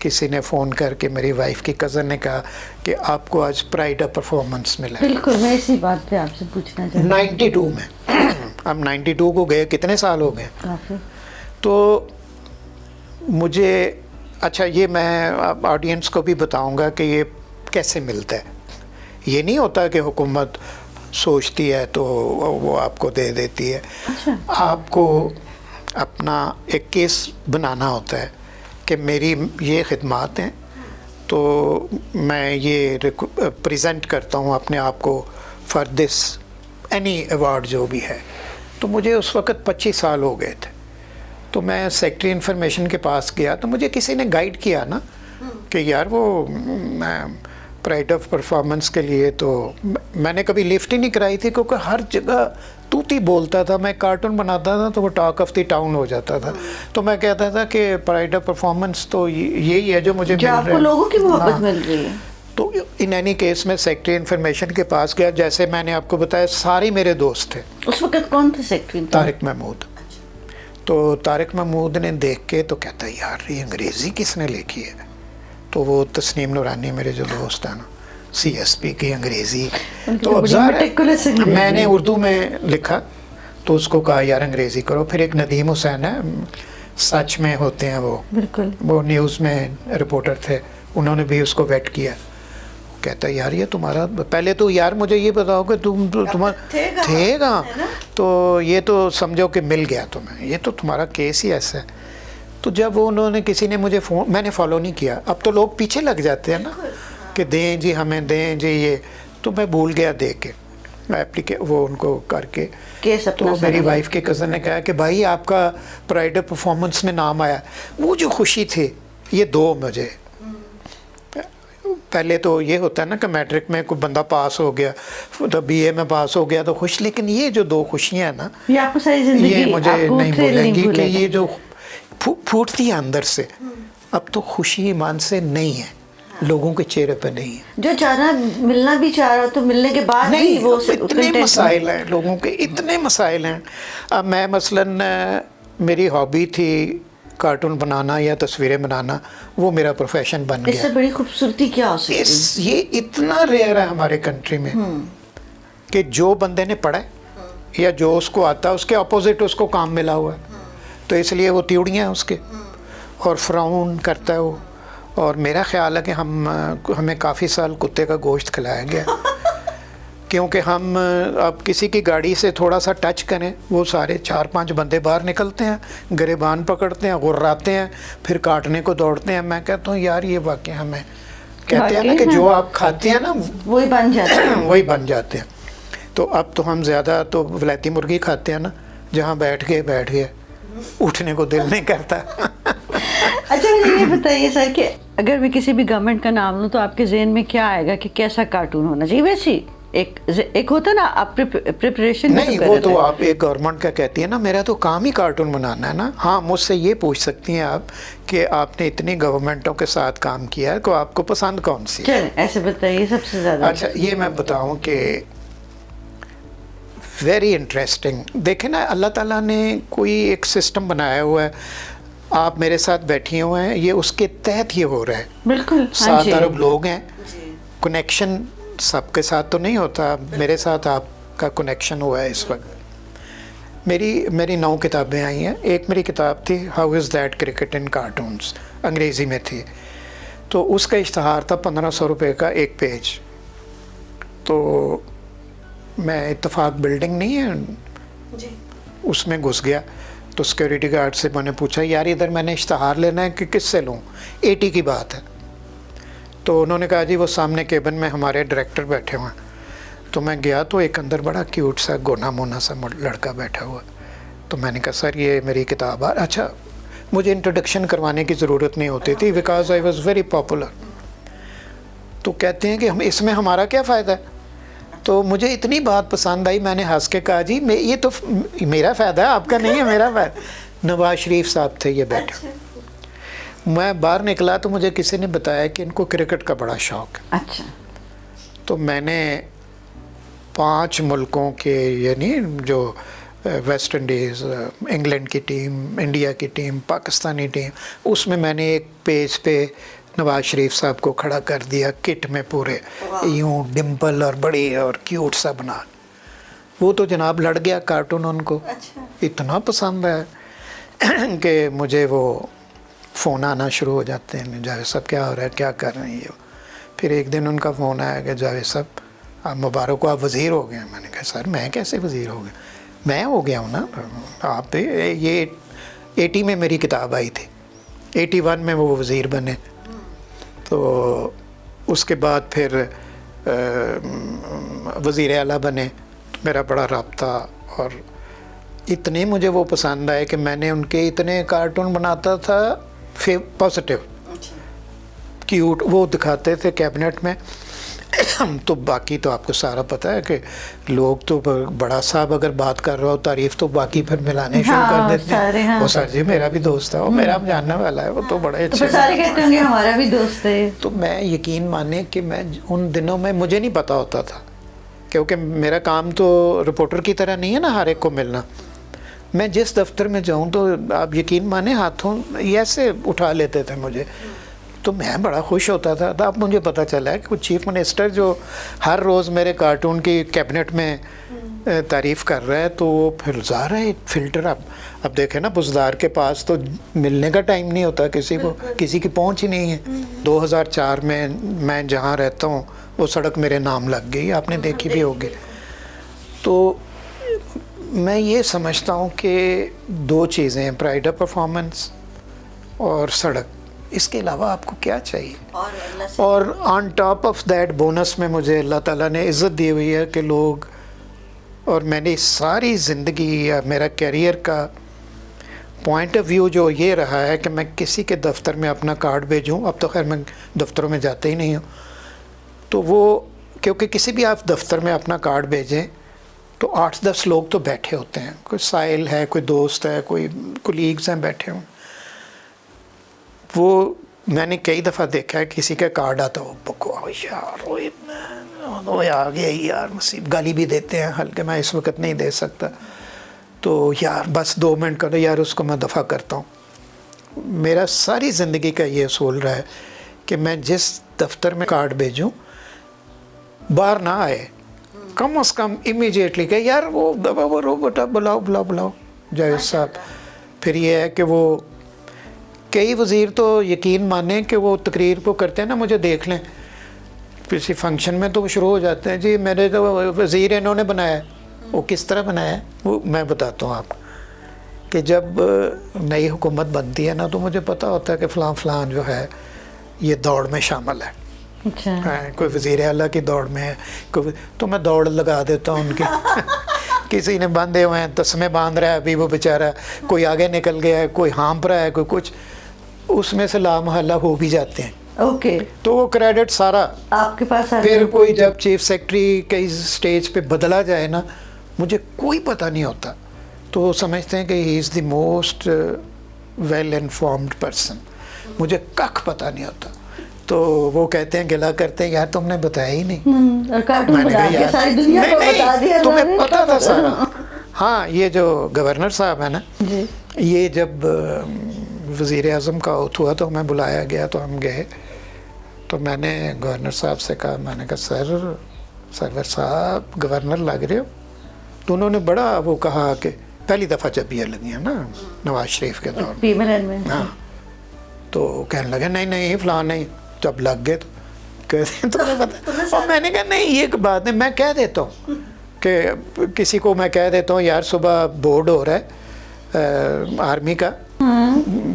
کسی نے فون کر کے میری وائف کی کزن نے کہا کہ آپ کو آج پرائڈ آف پرفارمنس ملا ہے. بالکل میں اسی بات پہ آپ سے پوچھنا چاہتی ہوں. 92 میں اب 92 کو گئے کتنے سال ہو گئے. کافی. تو مجھے اچھا یہ میں آڈینس کو بھی بتاؤں گا کہ یہ کیسے ملتا ہے. یہ نہیں ہوتا کہ حکومت سوچتی ہے تو وہ آپ کو دے دیتی ہے. آپ کو اپنا ایک کیس بنانا ہوتا ہے کہ میری یہ خدمات ہیں تو میں یہ پریزنٹ کرتا ہوں اپنے آپ کو فار دس اینی ایوارڈ جو بھی ہے. تو مجھے اس وقت 25 سال ہو گئے تھے. تو میں سیکٹری انفارمیشن کے پاس گیا تو مجھے کسی نے گائیڈ کیا نا کہ یار وہ پرائڈ آف پرفارمنس کے لیے تو میں نے کبھی لفٹ ہی نہیں کرائی تھی کیونکہ ہر جگہ توتی بولتا تھا. میں کارٹون بناتا تھا تو وہ ٹاک آف دی ٹاؤن ہو جاتا تھا. تو میں کہتا تھا کہ پرائڈ آف پرفارمنس تو یہی ہے جو مجھے مل رہا ہے. آپ کو لوگوں کی محبت مل رہی ہے. تو ان اینی کیس میں سیکٹری انفارمیشن کے پاس گیا. جیسے میں نے آپ کو بتایا سارے میرے دوست تھے. اس وقت کون تھے سیکٹری؟ طارق محمود. تو طارق محمود نے دیکھ کے تو کہتا یار یہ انگریزی کس نے لکھی ہے. تو وہ تسنیم نورانی میرے جو دوست ہیں نا سی ایس پی کی انگریزی تو میں نے اردو میں لکھا تو اس کو کہا یار انگریزی کرو. پھر ایک ندیم حسین ہے سچ میں ہوتے ہیں وہ نیوز میں رپورٹر تھے. انہوں نے بھی اس کو ویٹ کیا. کہتا ہے یار یہ تمہارا پہلے تو یار مجھے یہ بتاؤ کہ تمہارا تھے گا تو یہ تو سمجھو کہ مل گیا تمہیں. یہ تو تمہارا کیس ہی ایسا ہے. تو جب وہ انہوں نے کسی نے مجھے فون میں نے فالو نہیں کیا. اب تو لوگ پیچھے لگ جاتے ہیں نا کہ دیں جی ہمیں دیں جی یہ. تو میں بھول گیا دے کے وہ ان کو کر کے. تو میری وائف کے کزن نے کہا کہ بھائی آپ کا پرائڈ آف پرفارمنس میں نام آیا. وہ جو خوشی تھی یہ دو مجھے پہلے تو یہ ہوتا ہے نا کہ میٹرک میں کوئی بندہ پاس ہو گیا تو بی اے میں پاس ہو گیا تو خوش. لیکن یہ جو دو خوشیاں ہیں نا یہ مجھے نہیں بھولیں گی کہ یہ جو پھوٹتی ہے اندر سے. اب تو خوشی ایمان سے نہیں ہے لوگوں کے چہرے پہ نہیں ہے. جو چاہ رہا ملنا بھی چاہ رہا تو ملنے کے بعد نہیں. وہ اتنے مسائل ہیں لوگوں کے اتنے مسائل ہیں. اب میں مثلاً میری ہابی تھی کارٹون بنانا یا تصویریں بنانا. وہ میرا پروفیشن بن گیا. اس سے بڑی خوبصورتی کیا ہو سکتی ہے؟ یہ اتنا ریئر ہے ہمارے کنٹری میں کہ جو بندے نے پڑھا ہے یا جو اس کو آتا ہے اس کے اپوزٹ اس کو کام ملا ہوا ہے. تو اس لیے وہ تیوڑیاں ہیں اس کے اور فراؤن کرتا ہے وہ. اور میرا خیال ہے کہ ہمیں کافی سال کتے کا گوشت کھلایا گیا کیونکہ ہم اب کسی کی گاڑی سے تھوڑا سا ٹچ کریں وہ سارے 4-5 بندے باہر نکلتے ہیں گریبان پکڑتے ہیں غراتے ہیں پھر کاٹنے کو دوڑتے ہیں. میں کہتا ہوں یار یہ واقعہ ہمیں کہتے ہیں نا کہ جو آپ کھاتے ہیں نا وہی بن جاتے ہیں وہی بن جاتے ہیں. تو اب تو ہم زیادہ تو ولایتی مرغی کھاتے ہیں نا جہاں بیٹھ گئے اٹھنے کو دل نہیں کرتا. اچھا مجھے یہ بتائیے سر کہ اگر میں کسی بھی گورنمنٹ کا نام لوں تو آپ کے ذہن میں کیا آئے گا کہ کیسا کارٹون ہونا چاہیے؟ ویسی ایک ہوتا نا آپ پریپریشن نہیں وہ تو آپ ایک گورنمنٹ کا کہتی ہے نا. میرا تو کام ہی کارٹون بنانا ہے نا. ہاں مجھ سے یہ پوچھ سکتی ہیں آپ کہ آپ نے اتنی گورنمنٹوں کے ساتھ کام کیا ہے تو آپ کو پسند کون سی؟ چلیں ایسے بتائیے سب سے زیادہ. اچھا یہ میں بتاؤں کہ ویری انٹرسٹنگ. دیکھیں نا اللہ تعالیٰ نے کوئی ایک سسٹم بنایا ہوا ہے. آپ میرے ساتھ بیٹھے ہوئے ہیں یہ اس کے تحت ہی ہو رہا ہے. بالکل 7 ارب لوگ ہیں. کنیکشن سب کے ساتھ تو نہیں ہوتا. میرے ساتھ آپ کا کنیکشن ہوا ہے اس وقت. میری 9 کتابیں آئی ہیں. ایک میری کتاب تھی how is that cricket in cartoons انگریزی میں تھی. تو اس کا اشتہار تھا 1500 روپے کا ایک پیج. تو میں اتفاق بلڈنگ نہیں ہے اس میں گھس گیا تو سیکورٹی گارڈ سے میں نے پوچھا یار ادھر میں نے اشتہار لینا ہے کہ کس سے لوں. 80 کی بات ہے. تو انہوں نے کہا جی وہ سامنے کیبن میں ہمارے ڈائریکٹر بیٹھے ہوئے ہیں. تو میں گیا تو ایک اندر بڑا کیوٹ سا گونا مونا سا لڑکا بیٹھا ہوا. تو میں نے کہا سر یہ میری کتاب ہے. اچھا مجھے انٹروڈکشن کروانے کی ضرورت نہیں ہوتی تھی because I was very popular. تو کہتے ہیں کہ اس میں ہمارا کیا فائدہ ہے. تو مجھے اتنی بات پسند آئی میں نے ہنس کے کہا جی یہ تو میرا فائدہ ہے آپ کا نہیں ہے میرا فائدہ. نواز شریف صاحب تھے یہ بیٹھے. میں باہر نکلا تو مجھے کسی نے بتایا کہ ان کو کرکٹ کا بڑا شوق ہے. اچھا. تو میں نے 5 ملکوں کے یعنی جو ویسٹ انڈیز، انگلینڈ کی ٹیم، انڈیا کی ٹیم، پاکستانی ٹیم، اس میں میں نے ایک پیج پہ نواز شریف صاحب کو کھڑا کر دیا کٹ میں پورے یوں ڈمپل اور بڑی اور کیوٹ سا بنا. وہ تو جناب لڑ گیا کارٹون ان کو، اتنا پسند ہے کہ مجھے وہ فون آنا شروع ہو جاتے ہیں، جاوید صاحب کیا ہو رہا ہے، کیا کر رہے ہیں یہ. پھر ایک دن ان کا فون آیا کہ جاوید صاحب آپ مبارک کو، آپ وزیر ہو گئے ہیں. میں نے کہا سر میں کیسے وزیر ہو گیا، میں ہو گیا ہوں نا. آپ یہ 80 میں میری کتاب آئی تھی، 81 میں وہ وزیر بنے. تو اس کے بعد پھر وزیر اعلیٰ بنے. میرا بڑا رابطہ، اور اتنے مجھے وہ پسند آئے کہ میں نے ان کے اتنے کارٹون بناتا تھا پازیٹیو کیوٹ، وہ دکھاتے تھے کیبنٹ میں. تو باقی تو آپ کو سارا پتہ ہے کہ لوگ تو بڑا صاحب اگر بات کر رہا ہو تعریف تو باقی پھر ملانے شروع کر دیتے ہیں. وہ سر جی میرا بھی دوست ہے، وہ میرا جاننے والا ہے، وہ تو بڑے اچھے، سارے کہتے ہوں گے ہمارا بھی دوست ہے. تو میں یقین مانے کہ میں ان دنوں میں مجھے نہیں پتہ ہوتا تھا، کیونکہ میرا کام تو رپورٹر کی طرح نہیں ہے نا ہر ایک کو ملنا. میں جس دفتر میں جاؤں تو آپ یقین مانے ہاتھوں ایسے اٹھا لیتے تھے مجھے، تو میں بڑا خوش ہوتا تھا. تو اب مجھے پتہ چلا ہے کہ وہ چیف منسٹر جو ہر روز میرے کارٹون کی کیبنٹ میں تعریف کر رہا ہے، تو وہ پھر ظاہر ہے فلٹر. اب دیکھیں نا بزدار کے پاس تو ملنے کا ٹائم نہیں ہوتا کسی کو، کسی کی پہنچ ہی نہیں ہے. 2004 میں جہاں رہتا ہوں وہ سڑک میرے نام لگ گئی، آپ نے دیکھی بھی ہوگی. تو میں یہ سمجھتا ہوں کہ دو چیزیں ہیں، پرائڈ آف پرفارمنس اور سڑک. اس کے علاوہ آپ کو کیا چاہیے؟ اور on top of that bonus میں مجھے اللہ تعالیٰ نے عزت دی ہوئی ہے کہ لوگ، اور میں نے ساری زندگی یا میرا کیریئر کا پوائنٹ آف ویو جو یہ رہا ہے کہ میں کسی کے دفتر میں اپنا کارڈ بھیجوں. اب تو خیر میں دفتروں میں جاتے ہی نہیں ہوں، تو وہ کیونکہ کسی بھی آپ دفتر میں اپنا کارڈ بھیجیں تو 8-10 لوگ تو بیٹھے ہوتے ہیں، کوئی سائل ہے، کوئی دوست ہے، کوئی کولیگز ہیں بیٹھے ہوں. وہ میں نے کئی دفعہ دیکھا ہے کسی کا کارڈ آتا ہو بکواس یار وہ آ گیا یار مصیب، گالی بھی دیتے ہیں ہلکے، میں اس وقت نہیں دے سکتا، تو یار بس 2 منٹ کرو یار، اس کو میں دفع کرتا ہوں. میرا ساری زندگی کا یہ اصول رہا ہے کہ میں جس دفتر میں کارڈ بھیجوں باہر نہ آئے، کم از کم امیجیٹلی کہ یار وہ دبا وہ رو بیٹا بلاؤ جاوید صاحب. پھر یہ ہے کہ وہ کئی وزیر تو یقین مانیں کہ وہ تقریر کو کرتے ہیں نا، مجھے دیکھ لیں کسی فنکشن میں تو وہ شروع ہو جاتے ہیں، جی میرے تو وزیر انہوں نے بنایا ہے. وہ کس طرح بنایا ہے وہ میں بتاتا ہوں آپ کہ جب نئی حکومت بنتی ہے نا تو مجھے پتہ ہوتا ہے کہ فلاں جو ہے یہ دوڑ میں شامل ہے. کوئی وزیر اعلیٰ کی دوڑ میں ہے، تو میں دوڑ لگا دیتا ہوں ان کی. کسی نے باندھے ہوئے ہیں، تسمے باندھ رہا ہے ابھی وہ بیچارہ، کوئی آگے نکل گیا ہے، کوئی ہانپ رہا ہے، کوئی کچھ، اس میں سے لامحالہ ہو بھی جاتے ہیں. اوکے، تو وہ کریڈٹ سارا آپ کے پاس. پھر کوئی جب چیف سیکرٹری کئی سٹیج پہ بدلا جائے نا، مجھے کوئی پتہ نہیں ہوتا، تو وہ سمجھتے ہیں کہ he is the most well informed person, مجھے کخ پتہ نہیں ہوتا. تو وہ کہتے ہیں گلا کرتے ہیں یار تم نے بتایا ہی نہیں. میں نے کہا یار نہیں تمہیں پتہ تھا سارا. ہاں یہ جو گورنر صاحب ہیں نا، یہ جب وزیر اعظم کا اوتھ ہوا تو ہمیں بلایا گیا تو ہم گئے. تو میں نے گورنر صاحب سے کہا، میں نے کہا سرور صاحب گورنر لگ رہے ہو. تو انہوں نے بڑا وہ کہا کہ پہلی دفعہ جب یہ لگی ہیں نا نواز شریف کے دور میں، ہاں تو کہنے لگے نہیں فلاں نہیں. جب لگ گئے تو کہتے ہیں تمہیں پتہ، اور میں نے کہا نہیں یہ بات نہیں، میں کہہ دیتا ہوں کہ کسی کو میں کہہ دیتا ہوں یار صبح بورڈ ہو رہا ہے آرمی کا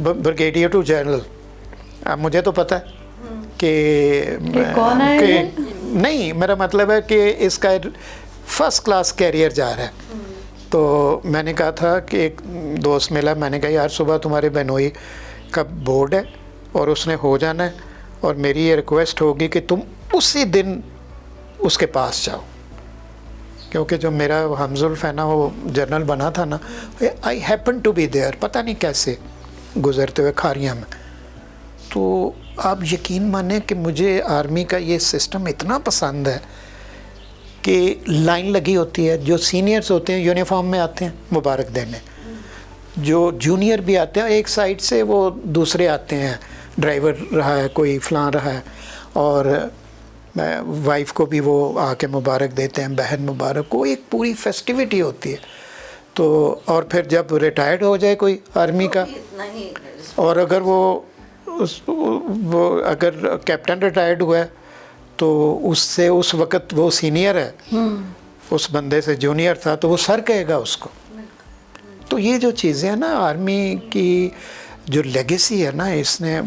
بریگیڈیئر ٹو جنرل. اب مجھے تو پتہ ہے کہ نہیں، میرا مطلب ہے کہ اس کا فرسٹ کلاس کیریئر جا رہا ہے. تو میں نے کہا تھا کہ ایک دوست ملا، میں نے کہا یار صبح تمہارے بہنوئی کا بورڈ ہے اور اس نے ہو جانا ہے، اور میری یہ ریکویسٹ ہوگی کہ تم اسی دن اس کے پاس جاؤ، کیونکہ جو میرا حمز الف ہے نا وہ جنرل بنا تھا نا، I happen to be there, پتہ نہیں کیسے گزرتے ہوئے کھاریاں میں. تو آپ یقین مانیں کہ مجھے آرمی کا یہ سسٹم اتنا پسند ہے کہ لائن لگی ہوتی ہے, جو سینئرز ہوتے ہیں یونیفارم میں آتے ہیں مبارک دینے, جو جونیئر بھی آتے ہیں ایک سائڈ سے, وہ دوسرے آتے ہیں, ڈرائیور رہا ہے کوئی, فلاں رہا ہے, اور وائف کو بھی وہ آ کے مبارک دیتے ہیں, بہن مبارک کو, ایک پوری فیسٹیوٹی ہوتی ہے. تو اور پھر جب ریٹائرڈ ہو جائے کوئی آرمی کا, اور اگر وہ اگر کیپٹن ریٹائرڈ ہوا ہے تو اس سے اس وقت وہ سینئر ہے, اس بندے سے جونیئر تھا, تو وہ سر کہے گا اس کو. تو یہ جو چیزیں ہیں نا آرمی کی جو لیگیسی ہے نا, اس نے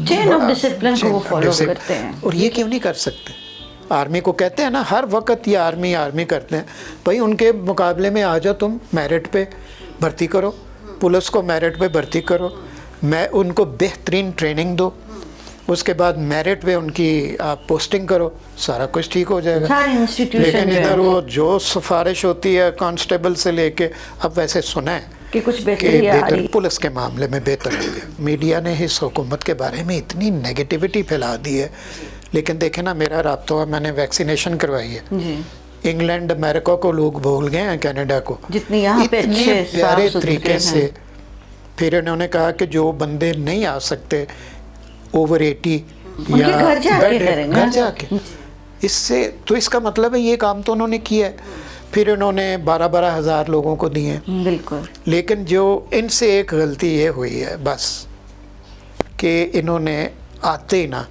چین آف ڈسپلن کو وہ فالو کرتے ہیں. اور یہ کیوں نہیں کر سکتے؟ آرمی کو کہتے ہیں نا ہر وقت یہ آرمی کرتے ہیں, بھائی ان کے مقابلے میں آ جاؤ, تم میرٹ پہ بھرتی کرو, پولیس کو میرٹ پہ بھرتی کرو, میں ان کو بہترین ٹریننگ دو, اس کے بعد میرٹ پہ ان کی آپ پوسٹنگ کرو, سارا کچھ ٹھیک ہو جائے گا. لیکن ادھر وہ جو سفارش ہوتی ہے کانسٹیبل سے لے کے, اب ویسے سنا ہے کہ کچھ بہتر پولیس کے معاملے میں بہتر ہو گیا. میڈیا نے اس حکومت کے بارے میں اتنی نیگیٹیوٹی پھیلا دی ہے, لیکن دیکھیں نا میرا رابطہ ہوا, میں نے ویکسینیشن کروائی ہے. انگلینڈ امریکہ کو لوگ بھول گئے ہیں, کینیڈا کو, جتنی یہاں پہ اتنے پیارے طریقے سے. پھر انہوں نے کہا کہ جو بندے نہیں آ سکتے اوور 80 یا گھر جا کے, اس سے تو اس کا مطلب ہے یہ کام تو انہوں نے کیا ہے. پھر انہوں نے 12,000 لوگوں کو دیے. بالکل. لیکن جو ان سے ایک غلطی یہ ہوئی ہے بس کہ انہوں نے آتے ہی نا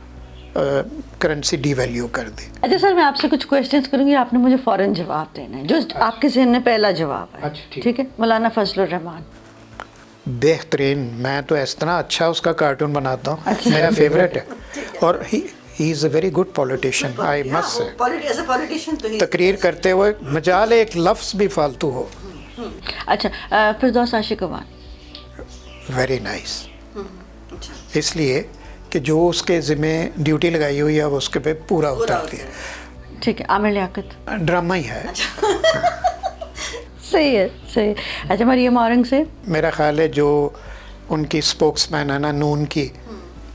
کرنسی ڈی ویلیو کر دی. اچھا سر, میں آپ سے کچھ کویسچنس کروں گی, آپ نے مجھے فوراً جواب دینا ہے جو آپ کے ذہن میں پہلا جواب ہے. ٹھیک ہے. مولانا فضل الرحمان. بہترین, میں تو اس طرح اچھا اس کا کارٹون بناتا ہوں, میرا فیوریٹ ہے. اور he is a very good politician, I must say. تقریر کرتے ہوئے مجال ایک لفظ بھی فالتو ہو. اچھا, فردوس عاشقوان. ویری نائس, اس لیے کہ جو اس کے ذمہ ڈیوٹی لگائی ہوئی ہے وہ اس کے پہ پورا اترتی ہے. ٹھیک ہے. عامر لیاقت. ڈرامہ ہی ہے. صحیح ہے, صحیح. اچھا, مریم اورنگ سے. میرا خیال ہے جو ان کی اسپوکس مین ہے نا نون کی,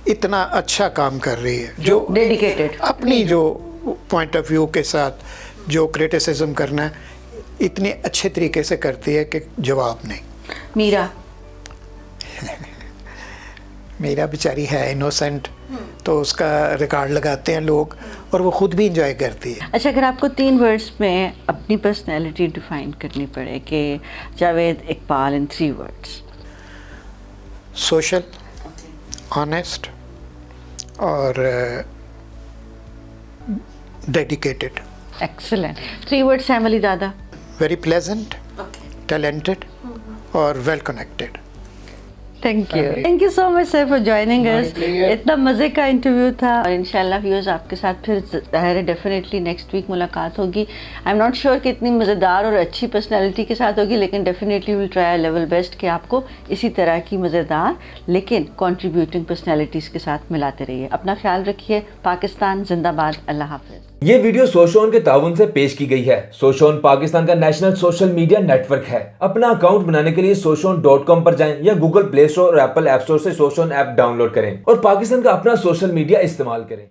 اتنا اچھا کام کر رہی ہے, جو ڈیڈیکیٹڈ اپنی جو پوائنٹ آف ویو کے ساتھ جو کریٹیسزم کرنا ہے اتنے اچھے طریقے سے کرتی ہے کہ جواب نہیں. میرا. میرا بیچاری ہے انوسینٹ, تو اس کا ریکارڈ لگاتے ہیں لوگ, اور وہ خود بھی انجوائے کرتی ہے. اچھا, اگر آپ کو 3 ورڈز میں اپنی پرسنالٹی ڈیفائن کرنی پڑے کہ Javed Iqbal in 3 words. Social, honest, اور dedicated. Excellent. 3 words same Ali Dada. Very pleasant, talented, اور well connected. Thank you so much sir for joining us. اتنا مزے کا انٹرویو تھا, اور انشاءاللہ ویورز آپ کے ساتھ پھر ظاہر ہے ڈیفینیٹلی نیکسٹ ویک ملاقات ہوگی. آئی ایم ناٹ شیور کہ اتنی مزیدار اور اچھی پرسنالٹی کے ساتھ ہوگی, لیکن definitely will try level best کہ آپ کو اسی طرح کی مزیدار لیکن کنٹریبیوٹنگ پرسنالٹیز کے ساتھ ملاتے رہیے. اپنا خیال رکھیے. پاکستان زندہ باد. اللہ حافظ. یہ ویڈیو سوشون کے تعاون سے پیش کی گئی ہے. سوشون پاکستان کا national social media network ہے. اپنا اکاؤنٹ بنانے کے لیے soshon.com پر جائیں یا گوگل پلے اسٹور اور ایپل ایپ اسٹور سے سوشون ایپ ڈاؤن لوڈ کریں اور پاکستان کا اپنا سوشل میڈیا استعمال کریں.